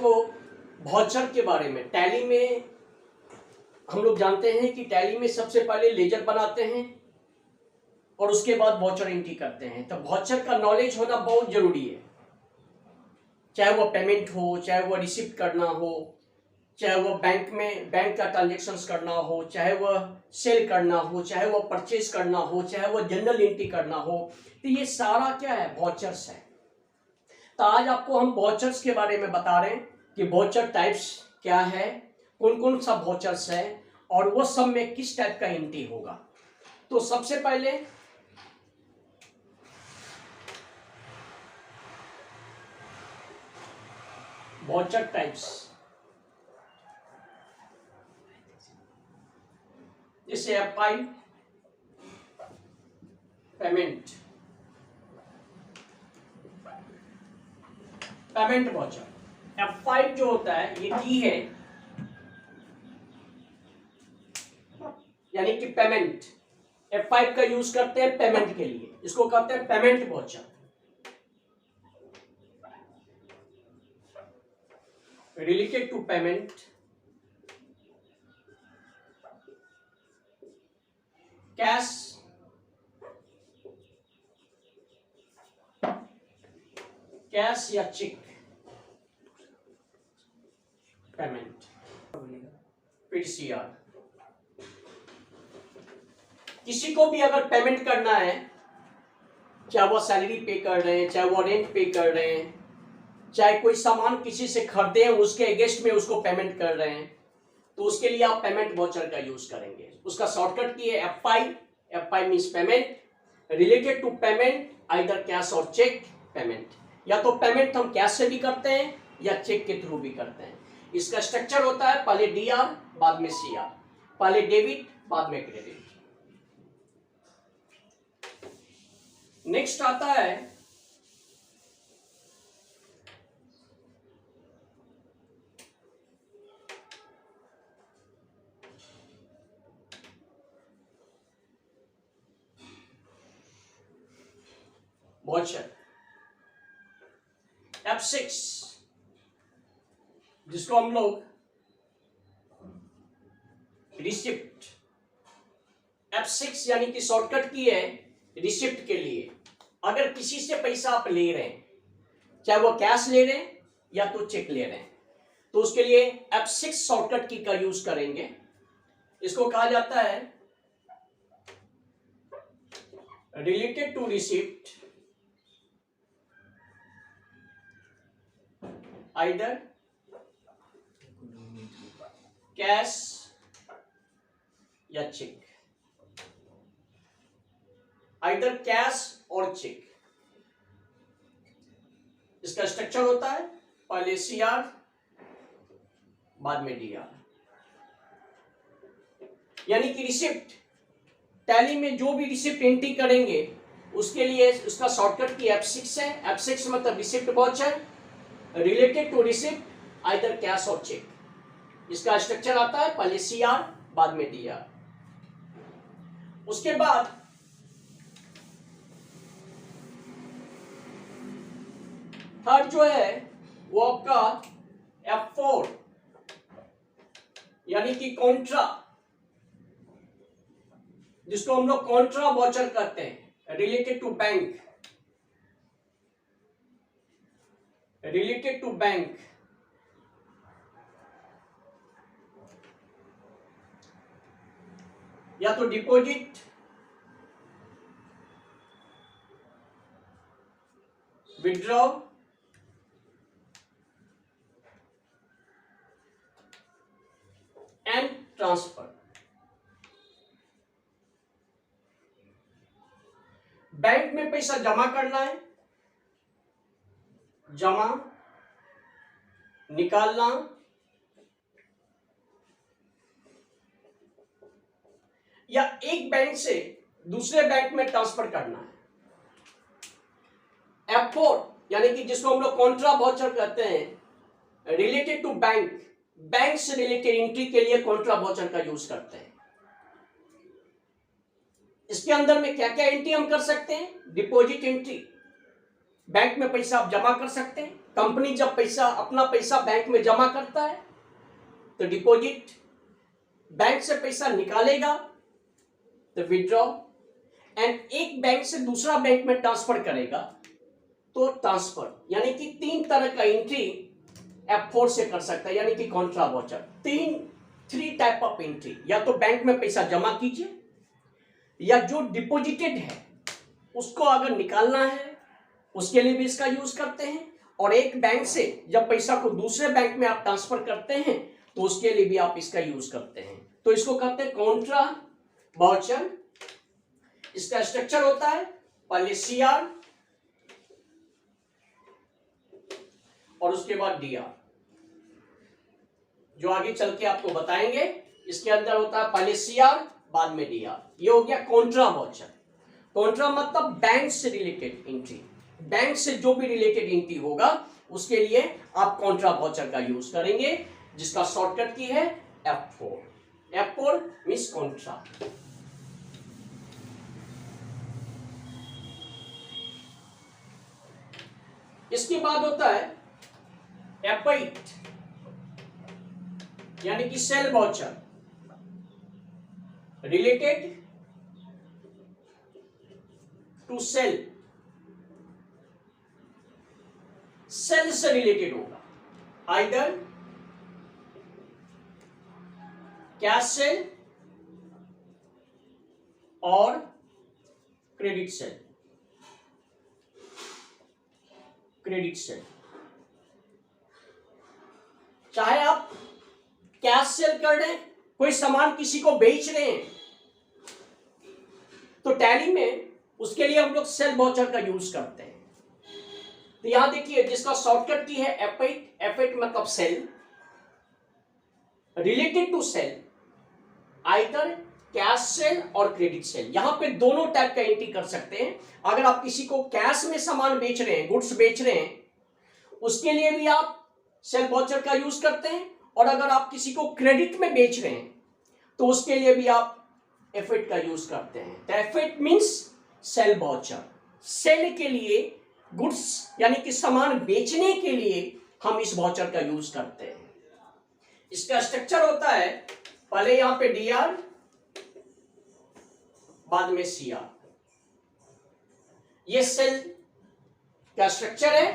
आपको वाउचर के बारे में। टैली में हम लोग जानते हैं कि टैली में सबसे पहले लेजर बनाते हैं और उसके बाद वाउचर एंट्री करते हैं। तो वाउचर का नॉलेज होना बहुत जरूरी है, चाहे वो पेमेंट हो, चाहे वो रिसिप्ट करना हो, चाहे वो बैंक में बैंक का ट्रांजेक्शन्स करना हो, चाहे वह सेल करना हो, चाहे वो परचेज करना हो, चाहे वो जनरल एंट्री करना हो। तो ये सारा क्या है, वाउचर्स है। तो आज आपको हम वाउचर्स के बारे में बता रहे हैं कि वाउचर टाइप्स क्या है, कौन कौन सा वाउचर्स है और वो सब में किस टाइप का एंट्री होगा। तो सबसे पहले वाउचर टाइप्स, जैसे F5 पेमेंट वाउचर। F5 जो होता है ये की है, यानी कि पेमेंट। F5 का यूज करते हैं पेमेंट के लिए, इसको कहते हैं payment voucher. Related to payment, cash या चेक पेमेंट, पीसीआर। किसी को भी अगर पेमेंट करना है, चाहे वो सैलरी पे कर रहे हैं, चाहे वो रेंट पे कर रहे हैं, चाहे कोई सामान किसी से खरीदे हैं उसके अगेंस्ट में उसको पेमेंट कर रहे हैं, तो उसके लिए आप पेमेंट वाउचर का यूज करेंगे। उसका शॉर्टकट की है F5। F5 means payment, related to payment, either cash और चेक पेमेंट। या तो पेमेंट हम कैश से भी करते हैं या चेक के थ्रू भी करते हैं। इसका स्ट्रक्चर होता है पहले DR बाद में CR, पहले डेबिट बाद में क्रेडिट। नेक्स्ट आता है वाउचर F6, जिसको हम लोग रिसिप्ट। F6 यानी कि शॉर्टकट की है रिसिप्ट के लिए। अगर किसी से पैसा आप ले रहे हैं, चाहे वो कैश ले रहे हैं या तो चेक ले रहे हैं, तो उसके लिए F6 शॉर्टकट की का यूज करेंगे। इसको कहा जाता है related to receipt, either cash या चेक, आइदर कैश और चेक। इसका स्ट्रक्चर होता है पहले CR बाद में DR, यानी कि रिसिप्ट। टैली में जो भी रिसिप्ट एंट्री करेंगे उसके लिए उसका शॉर्टकट की F6 है। F6 मतलब receipt voucher, related to receipt, either cash और चेक। इसका स्ट्रक्चर आता है पहले CR बाद में DR। उसके बाद थर्ड जो है वो आपका F4 यानी कि कॉन्ट्रा, जिसको हम लोग कॉन्ट्रा वाउचर कहते हैं। Related to bank, related to bank, या तो deposit, withdraw, and transfer. Bank में पैसा जमा करना है, जमा, निकालना, या एक बैंक से दूसरे बैंक में ट्रांसफर करना है। F4 यानी कि जिसको हम लोग कॉन्ट्रा वाउचर कहते हैं, रिलेटेड टू बैंक, बैंक से रिलेटेड एंट्री के लिए कॉन्ट्रा वाउचर का यूज करते हैं। इसके अंदर में क्या क्या एंट्री हम कर सकते हैं? डिपॉजिट एंट्री, बैंक में पैसा आप जमा कर सकते हैं। कंपनी जब अपना पैसा बैंक में जमा करता है तो डिपॉजिट, बैंक से पैसा निकालेगा तो विड्रॉ, एंड एक बैंक से दूसरा बैंक में ट्रांसफर करेगा तो ट्रांसफर। यानी कि 3 तरह का एंट्री F4 से कर सकता है, यानी कि Contra voucher. 3 type of entry, या तो बैंक में पैसा जमा कीजिए, या जो डिपॉजिटेड है उसको अगर निकालना है उसके लिए भी इसका यूज करते हैं, और एक बैंक से जब पैसा को दूसरे बैंक में आप ट्रांसफर करते हैं तो उसके लिए भी आप इसका यूज करते हैं। तो इसको कहते हैं कॉन्ट्रा वाउचर। इसका स्ट्रक्चर होता है पहले CR और उसके बाद DR, जो आगे चल के आपको बताएंगे। इसके अंदर होता है पहले CR बाद में DR। ये हो गया कॉन्ट्रा वाउचर। कॉन्ट्रा मतलब बैंक से रिलेटेड एंट्री, बैंक से जो भी रिलेटेड एंट्री होगा उसके लिए आप कॉन्ट्रा वाउचर का यूज करेंगे, जिसका शॉर्टकट की है F4। F4 means Contra. इसके बाद होता है F8, यानी कि sale voucher, related to sale. Sale से रिलेटेड होगा, आइदर कैश सेल और क्रेडिट सेल। क्रेडिट सेल, चाहे आप कैश सेल कर रहे हैं, कोई सामान किसी को बेच रहे हैं, तो टैली में उसके लिए हम लोग सेल वाउचर का यूज करते हैं। तो यहां देखिए जिसका शॉर्टकट की है F8। F8 मतलब sale, related to sale, either cash sale और क्रेडिट सेल। यहां पे दोनों टाइप का एंट्री कर सकते हैं। अगर आप किसी को कैश में सामान बेच रहे हैं, गुड्स बेच रहे हैं, उसके लिए भी आप सेल वाउचर का यूज करते हैं, और अगर आप किसी को क्रेडिट में बेच रहे हैं तो उसके लिए भी आप F8 का यूज करते हैं। तो F8 means cell voucher. Cell के लिए, गुड्स यानी कि सामान बेचने के लिए हम इस वाउचर का यूज करते हैं। इसका स्ट्रक्चर होता है पहले यहां पे DR बाद में CR। ये सेल का स्ट्रक्चर है।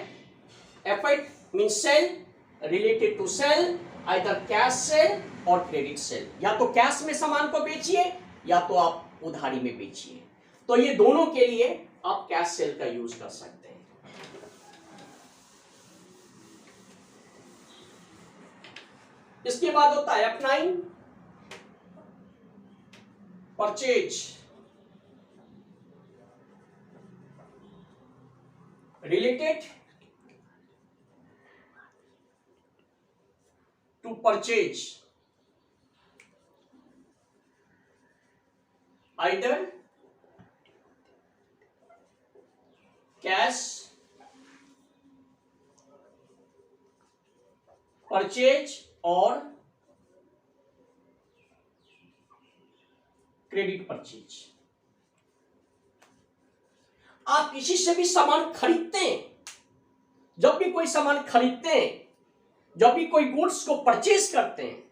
F8 means sale, related to sale, either cash sale और क्रेडिट सेल। या तो कैश में सामान को बेचिए या तो आप उधारी में बेचिए। तो ये दोनों के लिए आप कैश सेल का यूज कर सकते हैं। इसके बाद होता है F9, purchase, related to purchase, either cash purchase और क्रेडिट परचेज। आप किसी से भी सामान खरीदते हैं, जब भी कोई सामान खरीदते हैं, जब भी कोई गुड्स को परचेज करते हैं,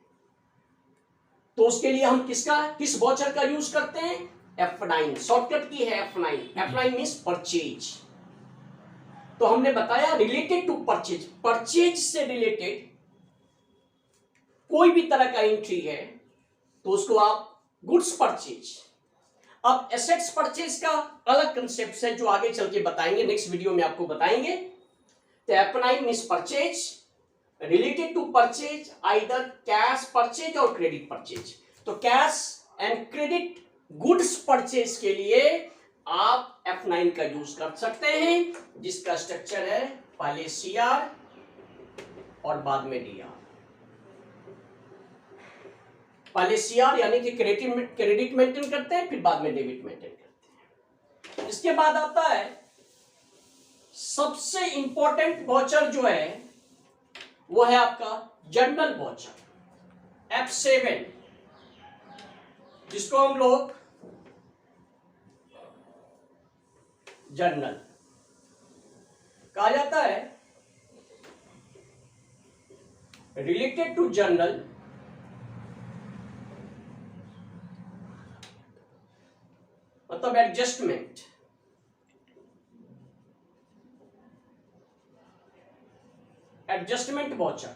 तो उसके लिए हम किस वाउचर का यूज करते हैं? F9। शॉर्टकट की है F9। F9 means purchase. तो हमने बताया रिलेटेड टू परचेज, परचेज से रिलेटेड कोई भी तरह का एंट्री है तो उसको आप गुड्स परचेज। अब एसेट्स परचेज का अलग कंसेप्ट है जो आगे चल के बताएंगे, नेक्स्ट वीडियो में आपको बताएंगे। तो F9 means purchase, related to purchase, either cash purchase और क्रेडिट परचेज। तो cash and credit goods purchase के लिए आप F9 का यूज कर सकते हैं, जिसका स्ट्रक्चर है पहले CR और बाद में DR। पहले CR यानी कि क्रेडिट मेंटेन करते हैं, फिर बाद में डेबिट मेंटेन करते हैं। इसके बाद आता है सबसे इंपॉर्टेंट वाउचर जो है वो है आपका जर्नल वाउचर, F7, जिसको हम लोग कहा जाता है रिलेटेड टू जर्नल मतलब adjustment, adjustment voucher,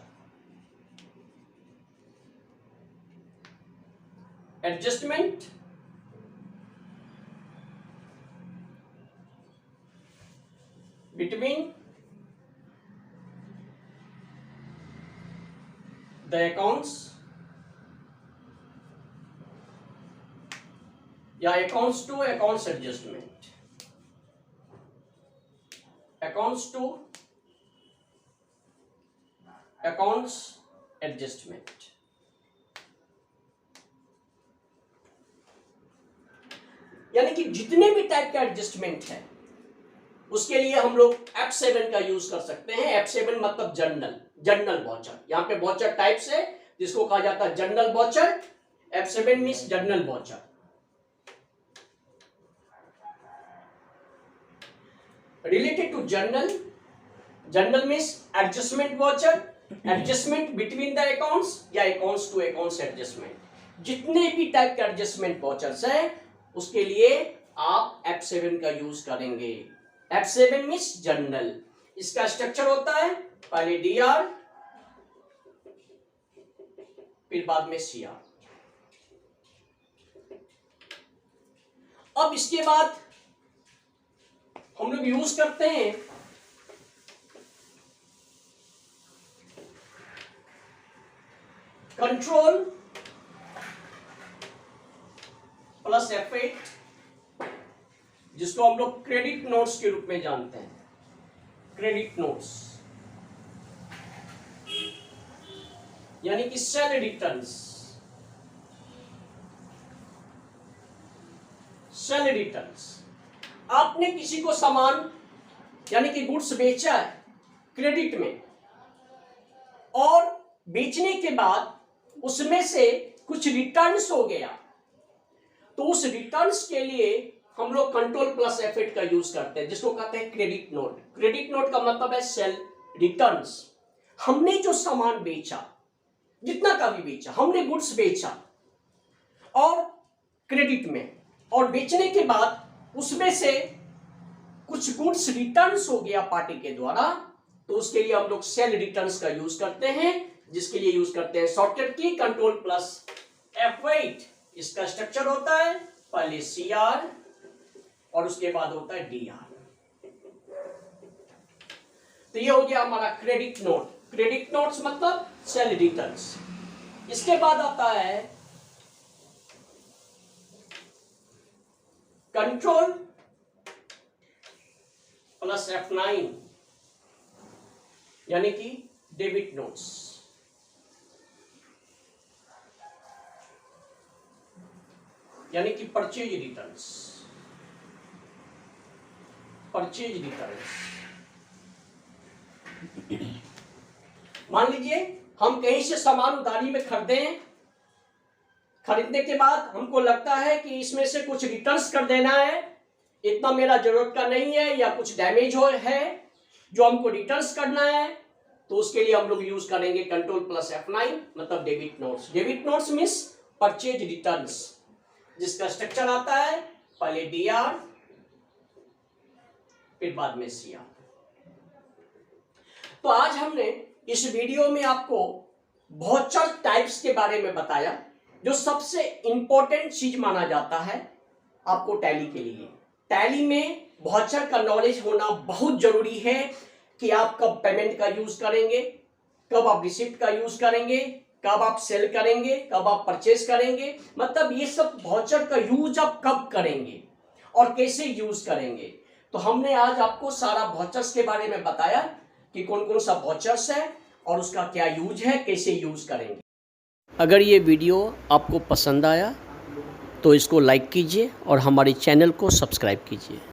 adjustment between the accounts या accounts to accounts adjustment, accounts to accounts adjustment। यानी कि जितने भी टाइप का एडजस्टमेंट है उसके लिए हम लोग F7 का यूज कर सकते हैं। F7 मतलब जर्नल वाउचर। यहाँ पे वाउचर टाइप्स है जिसको कहा जाता है journal voucher. F7 means journal voucher. Related to journal means adjustment voucher, adjustment between the accounts या अकाउंट्स टू अकाउंट्स एडजस्टमेंट। जितने भी टाइप के एडजस्टमेंट वाउचर्स है उसके लिए आप F7 का यूज करेंगे। F7 means journal. इसका स्ट्रक्चर होता है पहले DR फिर बाद में CR। अब इसके बाद हम लोग यूज करते हैं कंट्रोल प्लस F8 जिसको हम लोग क्रेडिट नोट्स के रूप में जानते हैं। क्रेडिट नोट्स यानी कि सेल रिटर्न्स। सेल रिटर्न्स, आपने किसी को सामान यानी कि गुड्स बेचा है क्रेडिट में और बेचने के बाद उसमें से कुछ रिटर्न्स हो गया, तो उस रिटर्न्स के लिए हम लोग कंट्रोल प्लस F8 का यूज करते हैं जिसको कहते हैं क्रेडिट नोट। क्रेडिट नोट का मतलब है सेल रिटर्न्स। हमने जो सामान बेचा, जितना का भी बेचा, हमने गुड्स बेचा और क्रेडिट में, और बेचने के बाद उसमें से कुछ गुड्स रिटर्न्स हो गया पार्टी के द्वारा, तो उसके लिए हम लोग सेल रिटर्न्स का यूज करते हैं जिसके लिए यूज करते हैं शॉर्टकट की कंट्रोल प्लस F8। इसका स्ट्रक्चर होता है पहले CR और उसके बाद होता है DR। तो ये हो गया हमारा क्रेडिट नोट। क्रेडिट नोट्स मतलब सेल रिटर्न्स। इसके बाद आता है कंट्रोल प्लस F9 यानी कि डेबिट नोट्स। यानी कि परचेज रिटर्न्स। परचेज रिटर्न्स, मान लीजिए हम कहीं से सामान उधारी में खरीदे हैं, खरीदने के बाद हमको लगता है कि इसमें से कुछ रिटर्न्स कर देना है, इतना मेरा जरूरत का नहीं है या कुछ डैमेज हो है जो हमको रिटर्न्स करना है, तो उसके लिए हम लोग यूज करेंगे कंट्रोल प्लस F9 मतलब debit notes. Debit notes means purchase returns जिसका स्ट्रक्चर आता है पहले DR फिर बाद में CR। तो आज हमने इस वीडियो में आपको वाउचर टाइप्स के बारे में बताया जो सबसे इंपॉर्टेंट चीज माना जाता है आपको टैली के लिए। टैली में वाउचर का नॉलेज होना बहुत जरूरी है कि आप कब पेमेंट का यूज करेंगे, कब आप रिसिप्ट का यूज करेंगे, कब आप सेल करेंगे, कब आप परचेज करेंगे, मतलब ये सब वाउचर का यूज आप कब करेंगे और कैसे यूज करेंगे। तो हमने आज आपको सारा वाउचर्स के बारे में बताया कि कौन कौन सा वाउचर्स है और उसका क्या यूज है, कैसे यूज करेंगे। अगर ये वीडियो आपको पसंद आया तो इसको लाइक कीजिए और हमारे चैनल को सब्सक्राइब कीजिए।